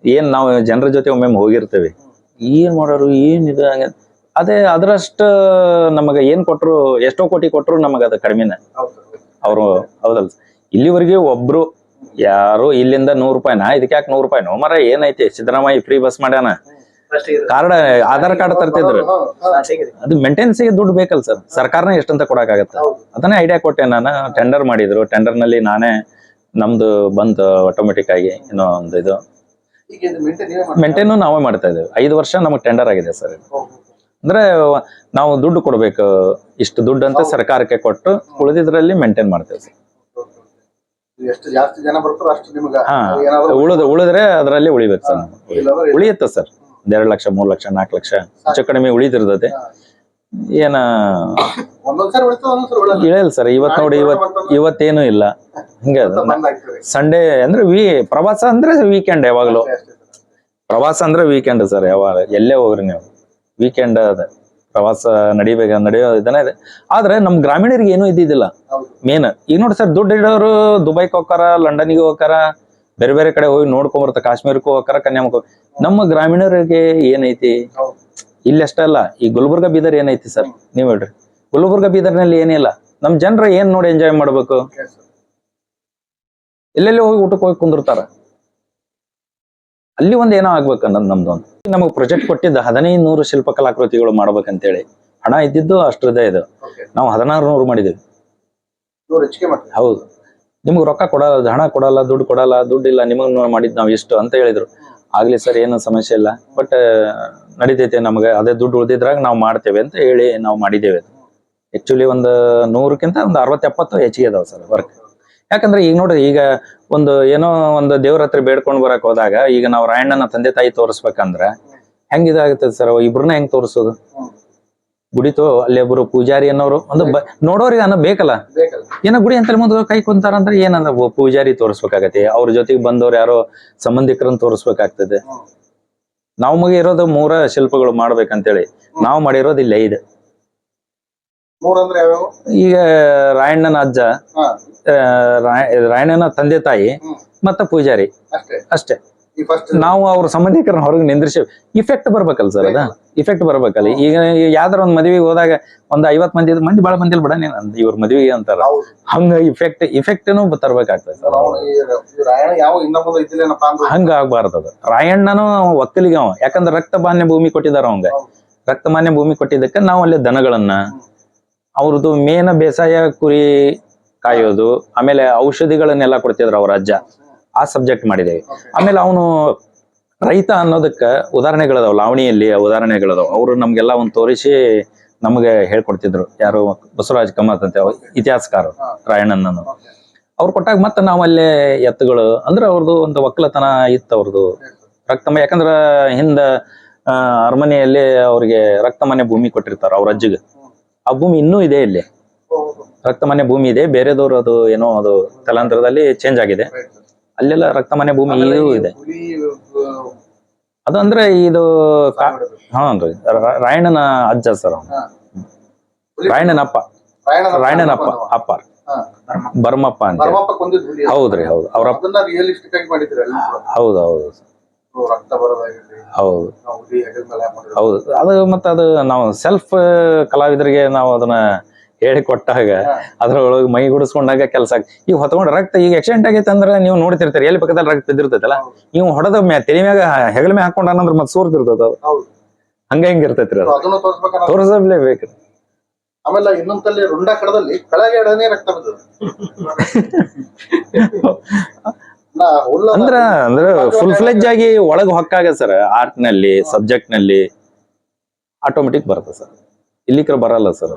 ಏನ್ ನಾವು ಜನರ ಜೊತೆ ಒಮ್ಮೆ ಹೋಗಿರ್ತೇವಿ, ಏನ್ ಮಾಡೋರು ಏನಿದೆ ಹಂಗ. ಅದೇ ಅದ್ರಷ್ಟ ನಮಗ ಏನ್ ಕೊಟ್ರು, ಎಷ್ಟೋ ಕೋಟಿ ಕೊಟ್ರು ನಮಗ ಅದ ಕಡಿಮೆನ ಅವ್ರು. ಹೌದಲ್, ಇಲ್ಲಿವರೆಗೆ ಒಬ್ರು ಯಾರು ಇಲ್ಲಿಂದ 100 ರೂಪಾಯಿನ, ಇದಕ್ಕೆ ಯಾಕೆ 100 ರೂಪಾಯಿನೋ ಮರ, ಏನೈತಿ ಸಿದ್ದರಾಮಯ್ಯ ಫ್ರೀ ಬಸ್ ಮಾಡ್ಯಾನ, ಕಾರ್ಡ್ ಆಧಾರ್ ಕಾರ್ಡ್ ತರ್ತಿದ್ರು. ಅದು ಮೇಂಟೆನೆನ್ಸ್ಗೆ ದುಡ್ಡು ಬೇಕಲ್ಲ ಸರ್, ಸರ್ಕಾರನೇ ಎಷ್ಟಂತ ಕೊಡಕ್ಕಾಗತ್ತ. ಅದನ್ನೇ ಐಡಿಯಾ ಕೊಟ್ಟೆ ನಾನು. ಟೆಂಡರ್ ಮಾಡಿದ್ರು, ಟೆಂಡರ್ ನಲ್ಲಿ ನಾನೇ ನಮ್ದು ಬಂತು ಆಟೋಮೆಟಿಕ್ ಆಗಿ. ಏನೋ ಒಂದು ಇದು ಮೇಂಟೈನು ನಾವೇ ಮಾಡ್ತಾ ಇದ್ದೇವೆ. 5 ವರ್ಷ ನಮಗ್ ಟೆಂಡರ್ ಆಗಿದೆ ಸರ್. ಅಂದ್ರೆ ನಾವು ದುಡ್ಡು ಕೊಡ್ಬೇಕು, ಇಷ್ಟು ದುಡ್ಡು ಅಂತ ಸರ್ಕಾರಕ್ಕೆ ಕೊಟ್ಟು ಉಳಿದಿದ್ರಲ್ಲಿ ಮೇಂಟೈನ್ ಮಾಡ್ತೇವೆ ಸರ್. ಎಷ್ಟು ಜಾಸ್ತಿ ಜನ ಬರ್ತಾರೋ ಅಷ್ಟು ನಿಮ್ಗೆ ಉಳಿದ್ರೆ ಅದರಲ್ಲಿ ಉಳಿಬೇಕು ಸರ್. ಉಳಿಯುತ್ತೆ ಸರ್, 2 ಲಕ್ಷ 3 ಲಕ್ಷ 4 ಲಕ್ಷ ಹೆಚ್ಚು ಕಡಿಮೆ ಉಳಿತಿರ್ತದೆ. ಏನ ಇಳಿಯಲ್ಲ ಸರ್. ಇವತ್ ನೋಡಿ, ಇವತ್ತೇನು ಇಲ್ಲ. ಹಿಂಗೆ ಸಂಡೇ ಅಂದ್ರೆ ಪ್ರವಾಸ ಅಂದ್ರೆ ವೀಕೆಂಡ್. ಯಾವಾಗಲೂ ಪ್ರವಾಸ ಅಂದ್ರೆ ವೀಕೆಂಡ್ ಸರ್. ಯಾವಾಗ ಎಲ್ಲೇ ಹೋಗ್ರಿ ನೀವು, ವೀಕೆಂಡ್ ಅದ ಪ್ರವಾಸ ನಡೆಯೋ ಇದನ್ನ ಇದೆ. ಆದ್ರೆ ನಮ್ ಗ್ರಾಮೀಣರಿಗೆ ಏನೂ ಇದ್ದಿದ್ದಿಲ್ಲ ಮೇನ್. ಈಗ ನೋಡಿ ಸರ್, ದುಡ್ಡು ಇಡೋರು ದುಬೈಗೆ ಹೋಗಾರ, ಲಂಡನ್ಗೆ ಹೋಗಾರ, ಬೇರೆ ಬೇರೆ ಕಡೆ ಹೋಗಿ ನೋಡ್ಕೊಂಬರ್ತ, ಕಾಶ್ಮೀರಕ್ಕೂ ಹೋಗಾರ, ಕನ್ಯಾಕುಮಾರಿ. ನಮ್ಮ ಗ್ರಾಮೀಣರಿಗೆ ಏನೈತಿ ಇಲ್ಲಿ ಅಷ್ಟೇ ಅಲ್ಲ, ಈ ಗುಲ್ಬರ್ಗ ಬೀದರ್ ಏನೈತಿ ಸರ್, ನೀವ್ ಹೇಳ್ರಿ. ಗುಲ್ಬರ್ಗ ಬೀದರ್ನಲ್ಲಿ ಏನಿಲ್ಲ. ನಮ್ ಜನರು ಏನ್ ನೋಡಿ ಎಂಜಾಯ್ ಮಾಡ್ಬೇಕು, ಎಲ್ಲೆಲ್ಲಿ ಹೋಗಿ ಊಟಕ್ಕೆ ಹೋಗಿ ಕುಂದಿರ್ತಾರ. ಅಲ್ಲಿ ಒಂದ್ ಏನೋ ಆಗ್ಬೇಕು ಅನ್ನೋದು ನಮ್ದೊಂದು. ನಮಗ್ ಪ್ರಾಜೆಕ್ಟ್ ಕೊಟ್ಟಿದ್ದ 1500 ಶಿಲ್ಪಕಲಾಕೃತಿಗಳು ಮಾಡ್ಬೇಕಂತೇಳಿ. ಹಣ ಇದ್ದಿದ್ದು ಅಷ್ಟ್ರದೇ ಇದು. ನಾವು 1600 ಮಾಡಿದ್ವಿ. ಹೌದು, ನಿಮ್ಗೆ ರೊಕ್ಕ ಕೊಡಲ್ಲ, ಹಣ ಕೊಡಲ್ಲ, ದುಡ್ಡು ಕೊಡಲ್ಲ, ದುಡ್ಡು ಇಲ್ಲ, ನಿಮಗ್ ಮಾಡಿದ್ ನಾವ್ ಇಷ್ಟು ಅಂತ ಹೇಳಿದ್ರು. ಆಗ್ಲಿ ಸರ್, ಏನು ಸಮಸ್ಯೆ ಇಲ್ಲ, ಬಟ್ ನಡೀತೈತೆ ನಮ್ಗೆ, ಅದೇ ದುಡ್ಡು ಉಳಿದಿದ್ರಾಗ ನಾವು ಮಾಡ್ತೇವೆ ಅಂತ ಹೇಳಿ ನಾವು ಮಾಡಿದ್ದೇವೆ. ಆಕ್ಚುಲಿ ಒಂದು 100ಕ್ಕಿಂತ ಒಂದು 60-70 ಹೆಚ್ಚಿಗೆ ಅದಾವ ಸರ್ ವರ್ಕ್. ಯಾಕಂದ್ರೆ ಈಗ ನೋಡ್ರಿ, ಈಗ ಒಂದು ಏನೋ ಒಂದು ದೇವ್ರ ಹತ್ರ ಬೇಡ್ಕೊಂಡ್ ಬರಕ್ ಹೋದಾಗ, ಈಗ ನಾವು ರಾಯಣ್ಣನ ತಂದೆ ತಾಯಿ ತೋರಿಸ್ಬೇಕಂದ್ರ ಹೆಂಗ್ ಇದಾಗುತ್ತೆ ಸರ್, ಇಬ್ರನ್ನ ಹೆಂಗ್ ತೋರಿಸೋದು? ಗುಡಿತು ಅಲ್ಲಿ ಒಬ್ರು ಪೂಜಾರಿ ಅನ್ನೋರು ಒಂದು ನೋಡೋರಿಗೆ ಅನ್ನೋ ಬೇಕಲ್ಲ, ಬೇಕಲ್ಲ. ಏನೋ ಗುಡಿ ಅಂತ ಮುಂದೆ ಕೈ ಕುಂತಾರ ಅಂದ್ರೆ ಏನಂದ್ರೆ ಪೂಜಾರಿ ತೋರಿಸ್ಬೇಕಾಗತ್ತೆ, ಅವ್ರ ಜೊತೆಗೆ ಬಂದವ್ರು ಯಾರೋ ಸಂಬಂಧಿಕರನ್ನ ತೋರಿಸ್ಬೇಕಾಗ್ತದೆ. ನಾವು ಮುಗಿ ಇರೋದು 3 ಶಿಲ್ಪಗಳು ಮಾಡ್ಬೇಕಂತೇಳಿ ನಾವು ಮಾಡಿರೋದು ಇಲ್ಲಿ 5. 3 ಅಂದ್ರೆ ಯಾವ್ಯಾವ? ಈಗ ರಾಯಣ್ಣನ ಅಜ್ಜ, ಹಾ, ರಾಯಣ್ಣನ ತಂದೆ ತಾಯಿ ಮತ್ತೆ ಪೂಜಾರಿ ಅಷ್ಟೇ. ಅಷ್ಟೇ. ಈ ಫಸ್ಟ್ ನಾವು ಅವ್ರ ಸಂಬಂಧಿಕರನ್ನ ಹೊರಗೆ ನಿಂದ್ರಿಸಿ ಇಫೆಕ್ಟ್ ಬರ್ಬೇಕಲ್ಲ ಸರ್, ಅದ ಇಫೆಕ್ಟ್ ಬರ್ಬೇಕಲ್ಲ. ಈಗ ಯಾವ್ದಾರ ಒಂದ್ ಮದ್ವಿಗೆ ಹೋದಾಗ ಒಂದ್ 50 ಮಂದಿ ಬಾಳ ಬಂದಿಲ್ ಬಿಡ ನೀನ್ ಇವ್ರ ಮದ್ವಿಗೆ ಅಂತಾರ, ಹಂಗ ಇಫೆಕ್ಟ್ನು ತರ್ಬೇಕಾಗ್ತದೆ ಸರ್. ರಾಯಣ ಯಾವ ಇನ್ನ ಮುಂದೆ ಇದ್ದಿಲ್ಲೇನಪ್ಪ ಅಂದ್ರೆ ಹಂಗ ಆಗ್ಬಾರ್ದದು. ರಾಯಣ್ಣನು ಒಕ್ಕಲಿಗೆ ಅವ, ಯಾಕಂದ್ರೆ ರಕ್ತಮಾನ್ಯ ಭೂಮಿ ಕೊಟ್ಟಿದಾರ ಅವಂಗ. ರಕ್ತಮಾನ್ಯ ಭೂಮಿ ಕೊಟ್ಟಿದ್ದಕ್ಕೆ ನಾವು ಅಲ್ಲಿ ದನಗಳನ್ನ, ಅವ್ರದ್ದು ಮೇನ ಬೇಸಾಯ ಕುರಿ ಕಾಯೋದು, ಆಮೇಲೆ ಔಷಧಿಗಳನ್ನೆಲ್ಲ ಕೊಡ್ತಿದ್ರು ಅವ್ರ ಅಜ್ಜ. ಆ ಸಬ್ಜೆಕ್ಟ್ ಮಾಡಿದೇವೆ. ಆಮೇಲೆ ಅವನು ರೈತ ಅನ್ನೋದಕ್ಕ ಉದಾಹರಣೆಗಳದಾವ, ಲಾವಣಿಯಲ್ಲಿ ಉದಾಹರಣೆಗಳದಾವ. ಅವರು ನಮ್ಗೆಲ್ಲ ಒಂದು ತೋರಿಸಿ ನಮ್ಗೆ ಹೇಳ್ಕೊಡ್ತಿದ್ರು. ಯಾರು ಬಸವರಾಜ್ ಕಮ್ಮತ್ ಅಂತ ಇತಿಹಾಸಕಾರ ರಾಯಣ್ಣನನ್ನು. ಅವ್ರು ಕೊಟ್ಟಾಗ ಮತ್ತೆ ನಾವಲ್ಲೇ ಎತ್ತುಗಳು ಅಂದ್ರೆ ಅವ್ರದ್ದು ಒಂದು ಒಕ್ಕಲತನ ಇತ್ತು ಅವ್ರದ್ದು ರಕ್ತಮ. ಯಾಕಂದ್ರ ಹಿಂದ ಅರಮನೆಯಲ್ಲಿ ಅವ್ರಿಗೆ ರಕ್ತಮನೆ ಭೂಮಿ ಕೊಟ್ಟಿರ್ತಾರ ಅವ್ರ ಅಜ್ಜಿಗೆ. ಆ ಭೂಮಿ ಇನ್ನೂ ಇದೆ, ಇಲ್ಲಿ ರಕ್ತಮನೆ ಭೂಮಿ ಇದೆ. ಬೇರೆದವ್ರು ಅದು ಏನೋ ಅದು ತಲಾಂತರದಲ್ಲಿ ಚೇಂಜ್ ಆಗಿದೆ. ಅಲ್ಲೆಲ್ಲ ರಕ್ತಮನೆ ಭೂಮಿ ಇದೆ. ಅದು ಅಂದ್ರೆ ಇದು ಹಾನ್ರಿ ರಾಯಣ್ಣನ ಅಜ್ಜ ಸರ್, ಅವನು ರಾಯಣ್ಣನಪ್ಪ ಅಪ್ಪ ಬರ್ಮಪ್ಪ ಅಂತ. ಹೌದ್ರಿ, ಹೌದು. ಅವ್ರ ಹೌದು ಹೌದು ಹೌದು ಹೌದು. ಅದು ಮತ್ತೆ ಅದು ನಾವು ಸೆಲ್ಫ್ ಕಲಾವಿದರಿಗೆ ನಾವು ಅದನ್ನ ಹೇಳಿಕೊಟ್ಟಾಗ ಅದ್ರೊಳಗೆ ಮೈ ಗುಡಿಸ್ಕೊಂಡಾಗ ಕೆಲಸ. ಈಗ ಹೊತ್ಕೊಂಡ್ ರಕ್ತ ಈಗ ಆಕ್ಸಿಡೆಂಟ್ ಆಗೈತೆ ಅಂದ್ರೆ ನೀವು ನೋಡ್ತಿರ್ತೀರಿ, ಎಲ್ಲಿ ಪಕ್ಕದಲ್ಲಿ ರಕ್ತ ಬಿದ್ದಿರ್ತೈತಲ್ಲ, ನೀವು ಹೊಡೆದ ತಲೆ ಮ್ಯಾಗ ಹೆಗಲ ಮ್ಯಾಗ ಹಾಕೊಂಡ್ರೆ ಮತ್ತೆ ಸೋರ್ತಿರ್ತದ. ಹಂಗ ಹೆಂಗಿರ್ತೈತ್ರಿ, ಅದು ತೋರಿಸಲೇಬೇಕು. ಆಮೇಲೆ ಇನ್ನೊಂದಲ್ಲಿ ರುಂಡ ಕಡದಲ್ಲಿ ಕೆಳಗೆ ಎಡನೆ ರಕ್ತ ಬಿದ್ದದ. ಅಂದ್ರೆ ಫುಲ್ ಫ್ಲೆಜ್ ಆಗಿ ಒಳಗ್ ಹೊಕ್ಕಾಗ ಸರ್, ಆರ್ಟ್ ನಲ್ಲಿ ಸಬ್ಜೆಕ್ಟ್ ನಲ್ಲಿ ಆಟೋಮೆಟಿಕ್ ಬರುತ್ತೆ ಸರ್. ಇಲ್ಲಿಕ್ರ ಬರಲ್ಲ ಸರ್.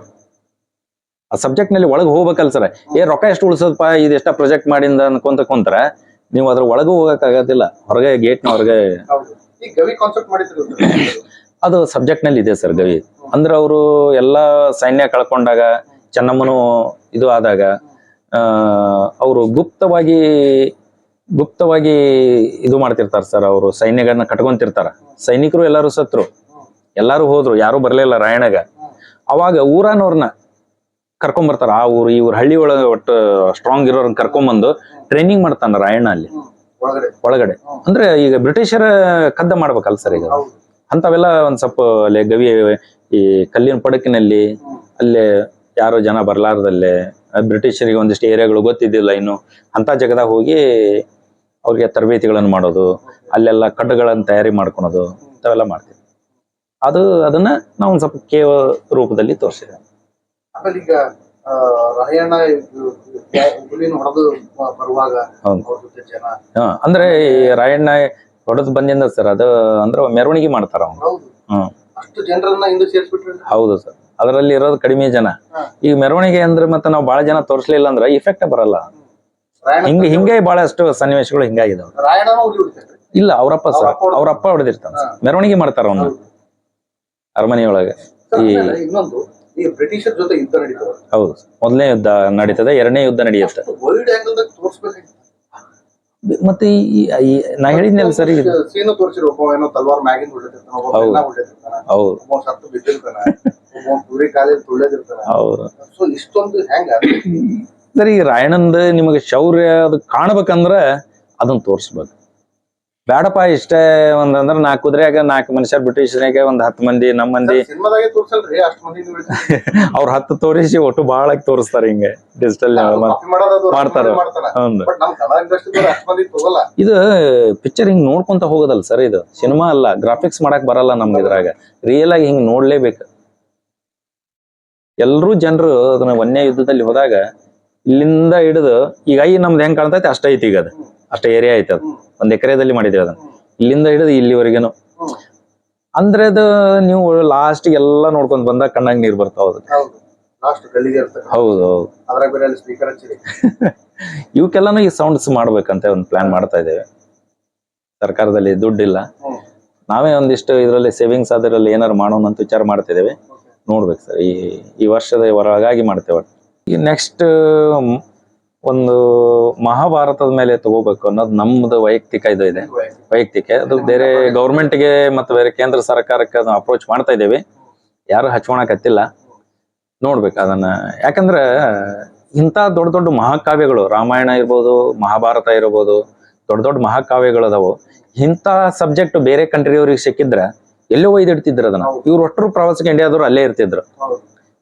ಆ ಸಬ್ಜೆಕ್ಟ್ ನಲ್ಲಿ ಒಳಗೆ ಹೋಗ್ಬೇಕಲ್ಲ ಸರ್. ರೊಕ್ಕ ಎಷ್ಟು ಉಳಿಸೋದಪ್ಪ, ಇದೆಷ್ಟ ಪ್ರೊಜೆಕ್ಟ್ ಮಾಡಿಂದ ಅನ್ಕೊಂತ ಕುಂತ್ರ ನೀವು ಅದ್ರ ಒಳಗೂ ಹೋಗಕ್ ಆಗೋದಿಲ್ಲ. ಹೊರಗೆ ಗೇಟ್ ನ ಹೊರಗೆ ಅದು ಸಬ್ಜೆಕ್ಟ್ ನಲ್ಲಿ ಇದೆ ಸರ್. ಗವಿ ಅಂದ್ರೆ ಅವರು ಎಲ್ಲಾ ಸೈನ್ಯ ಕಳ್ಕೊಂಡಾಗ, ಚೆನ್ನಮ್ಮನು ಇದು ಆದಾಗ ಅವರು ಗುಪ್ತವಾಗಿ ಇದು ಮಾಡ್ತಿರ್ತಾರ ಸರ್. ಅವರು ಸೈನ್ಯಗಳನ್ನ ಕಟ್ಕೊಂತಿರ್ತಾರ. ಸೈನಿಕರು ಎಲ್ಲಾರು ಸತ್ರು, ಎಲ್ಲಾರು ಹೋದ್ರು, ಯಾರು ಬರ್ಲಿಲ್ಲ ರಾಯಣಗ. ಅವಾಗ ಊರನವ್ರನ್ನ ಕರ್ಕೊಂಡ್ ಬರ್ತಾರ. ಆ ಊರು ಈ ಊರು ಹಳ್ಳಿ ಒಳಗೆ ಒಟ್ಟು ಸ್ಟ್ರಾಂಗ್ ಇರೋರ್ನ ಕರ್ಕೊಂಡ್ಬಂದು ಟ್ರೈನಿಂಗ್ ಮಾಡ್ತಾನ ರಾಯಣ್ಣ ಅಲ್ಲಿ ಒಳಗಡೆ. ಅಂದ್ರೆ ಈಗ ಬ್ರಿಟಿಷರ ಕದ್ದ ಮಾಡ್ಬೇಕಲ್ಲ ಸರ್. ಈಗ ಅಂತವೆಲ್ಲ ಒಂದ್ ಸ್ವಲ್ಪ ಅಲ್ಲೇ ಗವಿ ಈ ಕಲ್ಲಿನ ಪಡಕಿನಲ್ಲಿ ಅಲ್ಲೇ ಯಾರೋ ಜನ ಬರ್ಲಾರ್ದಲ್ಲೇ ಬ್ರಿಟಿಷರಿಗೆ ಒಂದಿಷ್ಟು ಏರಿಯಾಗಳು ಗೊತ್ತಿದ್ದಿಲ್ಲ ಇನ್ನು, ಅಂತ ಜಗದಾಗ ಹೋಗಿ ಅವ್ರಿಗೆ ತರಬೇತಿಗಳನ್ನು ಮಾಡೋದು, ಅಲ್ಲೆಲ್ಲ ಕಡ್ಡುಗಳನ್ನ ತಯಾರಿ ಮಾಡ್ಕೊಳೋದು, ಇಂಥವೆಲ್ಲ ಮಾಡ್ತೀವಿ. ಅದನ್ನ ನಾವು ಒಂದ್ ಸ್ವಲ್ಪ ಕೇವ ರೂಪದಲ್ಲಿ ತೋರಿಸಿದ್ದೇವೆ. ಆಮೇಲೆ ಈಗ ರಾಯಣ್ಣ ಹೊಡೆದು ಬರುವಾಗ ಅಂದ್ರೆ ರಾಯಣ್ಣ ಹೊಡೆದು ಬಂದಿಂದ ಸರ್, ಅದು ಅಂದ್ರೆ ಮೆರವಣಿಗೆ ಮಾಡ್ತಾರ ಅವ್ನು. ಅಷ್ಟು ಜನರನ್ನ ಹಿಂದೆ ಸೇರಿಸ್ಬಿಟ್ರೆ. ಹೌದು ಸರ್, ಅದರಲ್ಲಿ ಇರೋದು ಕಡಿಮೆ ಜನ. ಈಗ ಮೆರವಣಿಗೆ ಅಂದ್ರೆ ಮತ್ತೆ ನಾವು ಬಹಳ ಜನ ತೋರಿಸ್ಲಿಲ್ಲ ಅಂದ್ರೆ ಇಫೆಕ್ಟ್ ಬರಲ್ಲ. ಹಿಂಗೆ ಬಹಳಷ್ಟು ಸನ್ನಿವೇಶಗಳು ಹಿಂಗಾಗಿದಾವೆ. ಇಲ್ಲ, ಅವ್ರಪ್ಪ ಸರ್, ಅವ್ರಪ್ಪ ಹೊಡೆದಿರ್ತಾನ. ಮೆರವಣಿಗೆ ಮಾಡ್ತಾರ ಅವನು ಅರಮನೆಯೊಳಗೆ. ಇನ್ನೊಂದು, ಈ ಬ್ರಿಟಿಷರ್ ಜೊತೆ ಯುದ್ಧ ನಡೀತದೆ. ಹೌದು, ಮೊದಲನೇ ಯುದ್ಧ ನಡೀತದೆ, ಎರಡನೇ ಯುದ್ಧ ನಡೆಯುತ್ತೆ. ಮತ್ತೆ ನಾ ಹೇಳಿದ್ನಲ್ಲ ಸರ್, ಸೀನು ತೋರಿಸಿರೋ ಏನೋ ತಲ್ವಾರ್ ಮ್ಯಾಗಿಂದ ಹೊಡೆದಿರ್ತಾನ, ಹೌದು, ಸತ್ತು ಬಿದ್ದಿರ್ತಾನ, ಪೂರಿ ಕಾಲೇಜ್ ತುಳಿದಿರ್ತಾನ. ಹೌದು. ಸೊ ಇಷ್ಟೊಂದು ಹೆಂಗ ಸರ್, ಈಗ ರಾಯಣ್ಣಂದ ನಿಮಗೆ ಶೌರ್ಯ ಅದು ಕಾಣ್ಬೇಕಂದ್ರ ಅದನ್ನ ತೋರಿಸ್ಬೇಕು. ಬೇಡಪ್ಪ ಇಷ್ಟೇ ಒಂದಂದ್ರ 4 ಕುದುರೆಯಾಗ 4 ಮನುಷ್ಯರ್, ಬ್ರಿಟಿಷರ್ನಾಗ ಒಂದ್ 10 ಮಂದಿ, ನಮ್ಮ ಮಂದಿ ಅವ್ರ 10 ತೋರಿಸಿ ಒಟ್ಟು ಬಹಳ ತೋರಿಸ್ತಾರ. ಹಿಂಗೆ ಡಿಜಿಟಲ್ ಮಾಡ್ತಾರ. ಇದು ಪಿಕ್ಚರ್ ಹಿಂಗ್ ನೋಡ್ಕೊಂತ ಹೋಗೋದಲ್ಲ ಸರ್, ಇದು ಸಿನಿಮಾ ಅಲ್ಲ. ಗ್ರಾಫಿಕ್ಸ್ ಮಾಡಕ್ ಬರಲ್ಲ ನಮ್ಗೆ ಇದ್ರಾಗ. ರಿಯಲ್ ಆಗಿ ಹಿಂಗ್ ನೋಡ್ಲೇಬೇಕು. ಎಲ್ರೂ ಜನರು ಅದನ್ನ ಒಂದೇ ಯುದ್ಧದಲ್ಲಿ ಹೋದಾಗ ಇಲ್ಲಿಂದ ಹಿಡಿದು ಈಗ ನಮ್ದು ಹೆಂಗ್ ಕಾಣ್ತೈತೆ ಅಷ್ಟ ಐತಿ. ಈಗ ಅದು ಅಷ್ಟ ಏರಿಯಾ ಐತೆ, ಅದು 1 ಎಕರೆದಲ್ಲಿ ಮಾಡಿದೇವೆ ಅದನ್ನ. ಇಲ್ಲಿಂದ ಹಿಡಿದು ಇಲ್ಲಿವರೆಗೇನು ಅಂದ್ರೆ ಅದು ನೀವು ಲಾಸ್ಟ್ ಎಲ್ಲ ನೋಡ್ಕೊಂಡ್ ಬಂದಾಗ ಕಣ್ಣಾಗ ನೀರ್ ಬರ್ತಾವ. ಹೌದು ಹೌದು. ಇವಕ್ಕೆಲ್ಲಾನು ಈ ಸೌಂಡ್ಸ್ ಮಾಡ್ಬೇಕಂತ ಒಂದು ಪ್ಲಾನ್ ಮಾಡ್ತಾ ಇದ್ದೇವೆ. ಸರ್ಕಾರದಲ್ಲಿ ದುಡ್ಡಿಲ್ಲ, ನಾವೇ ಒಂದಿಷ್ಟು ಇದರಲ್ಲಿ ಸೇವಿಂಗ್ಸ್ ಅದರಲ್ಲಿ ಏನಾರು ಮಾಡೋಣ ಅಂತ ವಿಚಾರ ಮಾಡ್ತಿದ್ದೇವೆ. ನೋಡ್ಬೇಕು ಸರ್. ಈ ವರ್ಷದ ಹೊರಗಾಗಿ ಮಾಡ್ತೇವೆ. ಈಗ ನೆಕ್ಸ್ಟ್ ಒಂದು ಮಹಾಭಾರತದ ಮೇಲೆ ತಗೋಬೇಕು ಅನ್ನೋದು ನಮ್ದು ವೈಯಕ್ತಿಕ ಇದು ಇದೆ. ವೈಯಕ್ತಿಕ ಅದು ಬೇರೆ ಗೌರ್ಮೆಂಟ್ಗೆ ಮತ್ತು ಬೇರೆ ಕೇಂದ್ರ ಸರ್ಕಾರಕ್ಕೆ ಅದನ್ನ ಅಪ್ರೋಚ್ ಮಾಡ್ತಾ ಇದ್ದೇವೆ. ಯಾರು ಹಚ್ಕೊಳಕತ್ತಿಲ್ಲ. ನೋಡ್ಬೇಕು ಅದನ್ನ. ಯಾಕಂದ್ರೆ ಇಂಥ ದೊಡ್ಡ ದೊಡ್ಡ ಮಹಾಕಾವ್ಯಗಳು, ರಾಮಾಯಣ ಇರ್ಬೋದು, ಮಹಾಭಾರತ ಇರ್ಬೋದು, ದೊಡ್ಡ ದೊಡ್ಡ ಮಹಾಕಾವ್ಯಗಳು ಅದಾವು. ಇಂಥ ಸಬ್ಜೆಕ್ಟ್ ಬೇರೆ ಕಂಟ್ರಿಯವ್ರಿಗೆ ಸಿಕ್ಕಿದ್ರ ಎಲ್ಲೋ ಒಯ್ದಿಡ್ತಿದ್ರು ಅದನ್ನ. ಇವ್ರು ಒಟ್ಟರು ಪ್ರವಾಸಕ್ಕೆ ಇಂಡಿಯಾದವ್ರು ಅಲ್ಲೇ ಇರ್ತಿದ್ರು.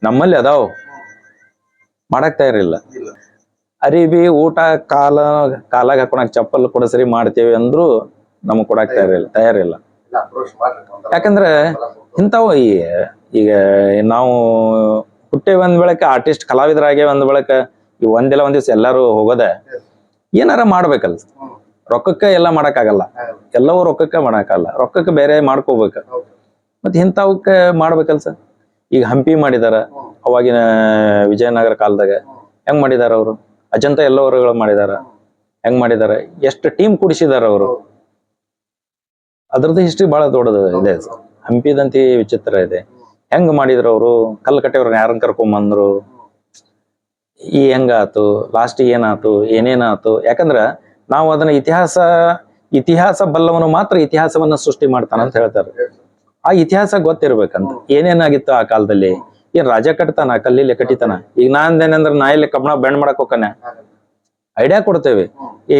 ನಮ್ಮಲ್ಲಿ ಅದಾವ, ಮಾಡಕ್ ತಯಾರಿಲ್ಲ. ಅರಿಬಿ, ಊಟ, ಕಾಲಾಗ ಹಾಕೊಳಕ್ ಚಪ್ಪಲ್ ಕೊಡಸರಿ ಮಾಡ್ತೇವೆ ಅಂದ್ರು ನಮಗ್ ಕೊಡಕ್ ತಯಾರಿಲ್ಲ. ಯಾಕಂದ್ರೆ ಇಂಥವು ಈಗ ನಾವು ಹುಟ್ಟೆ ಒಂದ್ ಬೆಳಕ ಆರ್ಟಿಸ್ಟ್ ಕಲಾವಿದರಾಗೆ ಒಂದ್ ಬೆಳಕ ಈ ಒಂದಿಲ್ಲ ಒಂದ್ ದಿವ್ಸ ಎಲ್ಲಾರು ಹೋಗೋದೆ ಏನಾರ ಮಾಡ್ಬೇಕಲ್ಲ. ರೊಕ್ಕಕ್ಕೆ ಎಲ್ಲ ಮಾಡಕ್ಕಾಗಲ್ಲ. ಎಲ್ಲವೂ ರೊಕ್ಕಕ್ಕೆ ಮಾಡಕ್ಕಾಗಲ್ಲ. ರೊಕ್ಕಕ್ಕೆ ಬೇರೆ ಮಾಡ್ಕೋಬೇಕು. ಮತ್ತೆ ಇಂಥವಕ್ಕೆ ಮಾಡ್ಬೇಕಲ್ಲ ಸರ್. ಈಗ ಹಂಪಿ ಮಾಡಿದಾರ, ಅವಾಗಿನ ವಿಜಯನಗರ ಕಾಲದಾಗ ಹೆಂಗ್ ಮಾಡಿದಾರ ಅವರು. ಅಜಂತ ಎಲ್ಲವರುಗಳು ಮಾಡಿದಾರ, ಹೆಂಗ್ ಮಾಡಿದಾರ, ಎಷ್ಟು ಟೀಮ್ ಕೂಡಿಸಿದಾರ ಅವರು. ಅದ್ರದ್ದು ಹಿಸ್ಟ್ರಿ ಬಹಳ ದೊಡ್ಡದು ಇದೆ. ಹಂಪಿದಂತಿ ವಿಚಿತ್ರ ಇದೆ. ಹೆಂಗ್ ಮಾಡಿದ್ರು ಅವರು. ಕಲ್ಲು ಕಟ್ಟೆಯವ್ರನ್ನ ಯಾರನ್ನ ಕರ್ಕೊಂಬಂದ್ರು, ಈ ಹೆಂಗಾತು, ಲಾಸ್ಟ್ ಏನಾತು, ಏನೇನಾತು. ಯಾಕಂದ್ರ ನಾವು ಅದನ್ನ ಇತಿಹಾಸ ಬಲ್ಲವನು ಮಾತ್ರ ಇತಿಹಾಸವನ್ನ ಸೃಷ್ಟಿ ಮಾಡ್ತಾನ ಅಂತ ಹೇಳ್ತಾರೆ. ಆ ಇತಿಹಾಸ ಗೊತ್ತಿರ್ಬೇಕಂತ. ಏನೇನಾಗಿತ್ತು ಆ ಕಾಲದಲ್ಲಿ. ಏನ್ ರಾಜ ಕಟ್ತಾನ, ಕಲ್ಲಿಲೆ ಕಟ್ಟಿತಾನ. ಈಗ ನಾನೇನಂದ್ರ ನಾ ಇಲ್ಲಿ ಕಬ್ಬಣ ಬೆಂಡ್ ಮಾಡಕ್ ಹೋಗ್ತಾನೆ, ಐಡಿಯಾ ಕೊಡ್ತೇವೆ.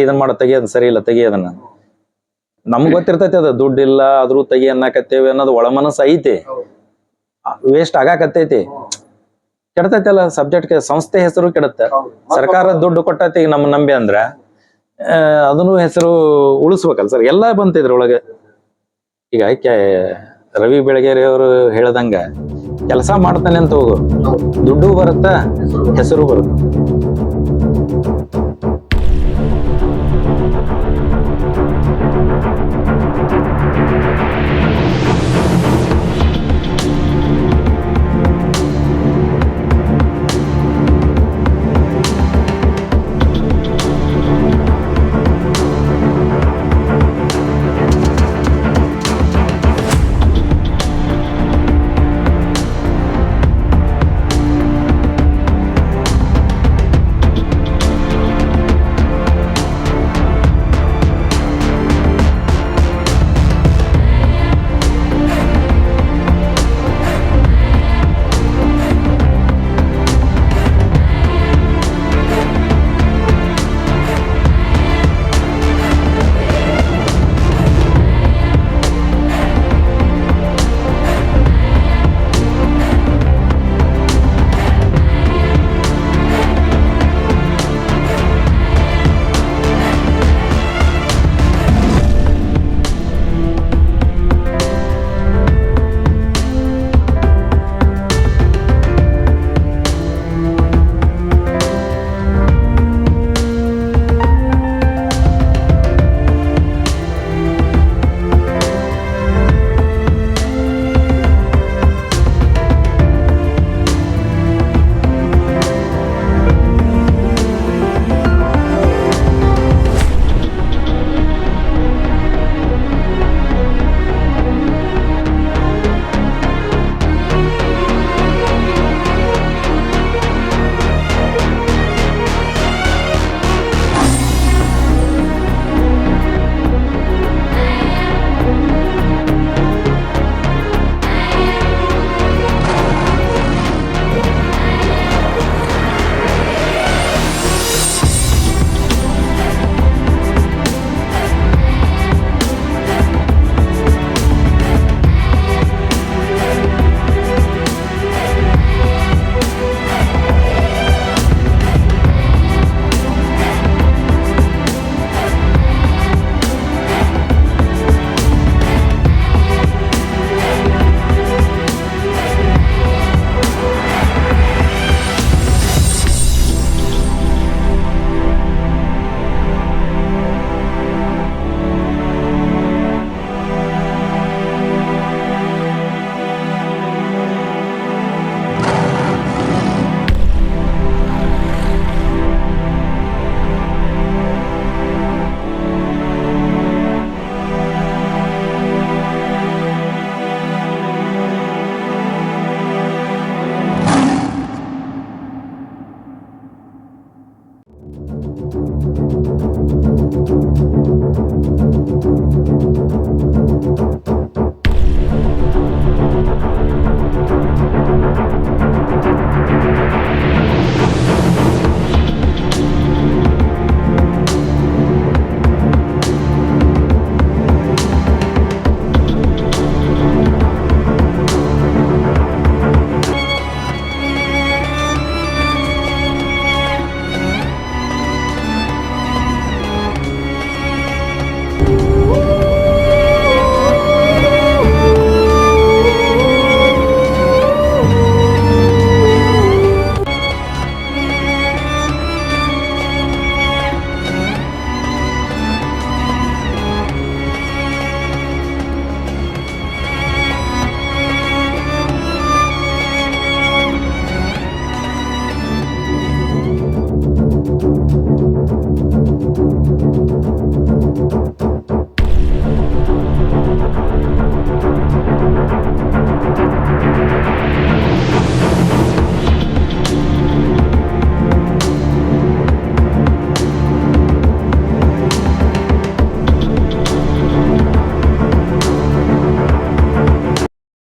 ಇದನ್ ಮಾಡ, ತೆಗಿಯೋದ್ ಸರಿ ಇಲ್ಲ, ತೆಗಿಯೋದನ್ನ. ನಮ್ಗ್ ಗೊತ್ತಿರ್ತೈತಿ ಅದು ದುಡ್ಡು ಇಲ್ಲ ಆದ್ರೂ ತೆಗಿ ಅನ್ನಕತ್ತೇವೆ ಅನ್ನೋದು ಒಳ ಮನಸ್ಸು ಐತಿ. ವೇಸ್ಟ್ ಆಗಾಕತ್ತೈತಿ. ಕೆಡ್ತೈತಿ ಅಲ್ಲ ಸಬ್ಜೆಕ್ಟ್ಗೆ. ಸಂಸ್ಥೆ ಹೆಸರು ಕೆಡುತ್ತೆ. ಸರ್ಕಾರ ದುಡ್ಡು ಕೊಟ್ಟೈತಿ ಈಗ ನಮ್ಮ ನಂಬಿ ಅಂದ್ರ ಅದನ್ನು ಹೆಸರು ಉಳಿಸ್ಬೇಕಲ್ಲ ಸರ್. ಎಲ್ಲ ಬಂತಿದ್ರ ಒಳಗೆ. ಈಗ ರವಿ ಬೆಳಗೇರಿ ಅವರು ಹೇಳ್ದಂಗ ಕೆಲಸ ಮಾಡ್ತಾನೆ ಅಂತ ಹೋಗು, ದುಡ್ಡು ಬರುತ್ತ, ಹೆಸರು ಬರುತ್ತೆ.